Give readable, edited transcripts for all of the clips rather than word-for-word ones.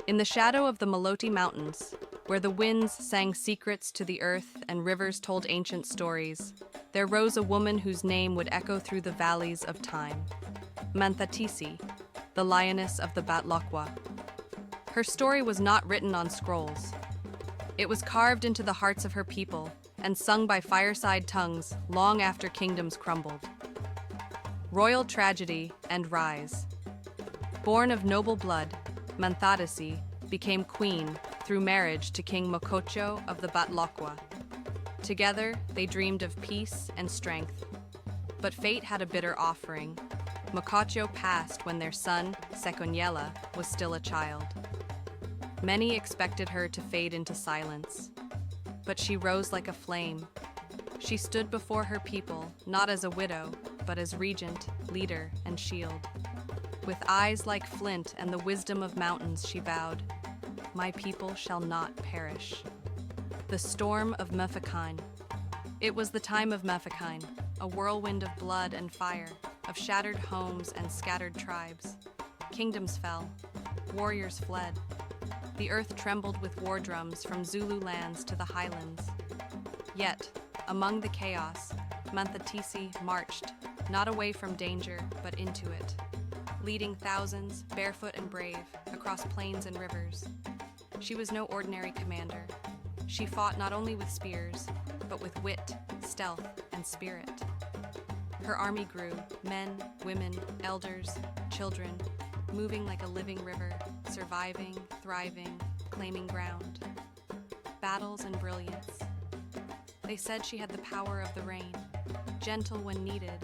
In the shadow of the Maloti Mountains, where the winds sang secrets to the earth and rivers told ancient stories, there rose a woman whose name would echo through the valleys of time. Mmanthatisi, the Lioness of the Batlokwa. Her story was not written on scrolls. It was carved into the hearts of her people and sung by fireside tongues long after kingdoms crumbled. Royal tragedy and rise. Born of noble blood, Mmanthatisi became queen through marriage to King Mokocho of the Batlokwa. Together, they dreamed of peace and strength. But fate had a bitter offering. Mokocho passed when their son, Sekonyela, was still a child. Many expected her to fade into silence, but she rose like a flame. She stood before her people, not as a widow, but as regent, leader, and shield. With eyes like flint and the wisdom of mountains, she vowed, "My people shall not perish." The storm of Mfecane. It was the time of Mfecane, a whirlwind of blood and fire, of shattered homes and scattered tribes. Kingdoms fell, warriors fled. The earth trembled with war drums from Zulu lands to the highlands. Yet, among the chaos, Mmanthatisi marched, not away from danger, but into it, leading thousands, barefoot and brave, across plains and rivers. She was no ordinary commander. She fought not only with spears, but with wit, stealth, and spirit. Her army grew, men, women, elders, children, moving like a living river, surviving, thriving, claiming ground. Battles and brilliance. They said she had the power of the rain, gentle when needed,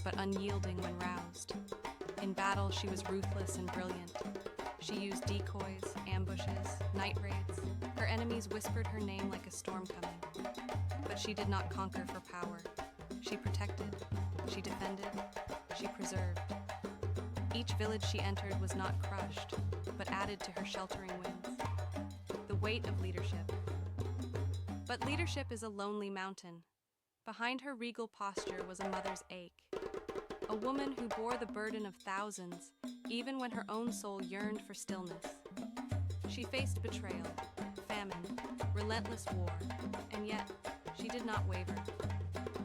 but unyielding when roused. In battle, she was ruthless and brilliant. She used decoys, ambushes, night raids. Her enemies whispered her name like a storm coming. But she did not conquer for power. She protected, she defended, she preserved. Each village she entered was not crushed, but added to her sheltering wings. The weight of leadership. But leadership is a lonely mountain. Behind her regal posture was a mother's ache. A woman who bore the burden of thousands, even when her own soul yearned for stillness. She faced betrayal, famine, relentless war, and yet she did not waver.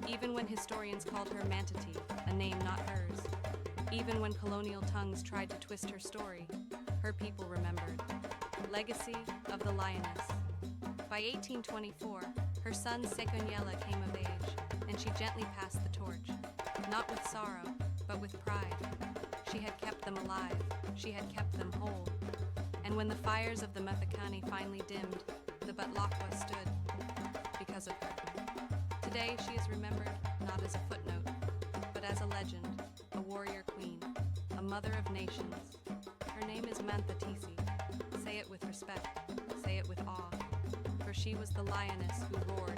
Even when historians called her Mmanthatisi, a name not hers. Even when colonial tongues tried to twist her story, her people remembered. Legacy of the Lioness. By 1824, her son Sekonyela came of age, and she gently passed the torch, not with sorrow, but with pride. She had kept them alive, she had kept them whole. And when the fires of the Mfecane finally dimmed, the Batlokwa stood because of her. Today she is remembered not as a footnote, but as a legend, a warrior queen, a mother of nations. Her name is Mmanthatisi. Say it with respect, say it with awe, for she was the lioness who roared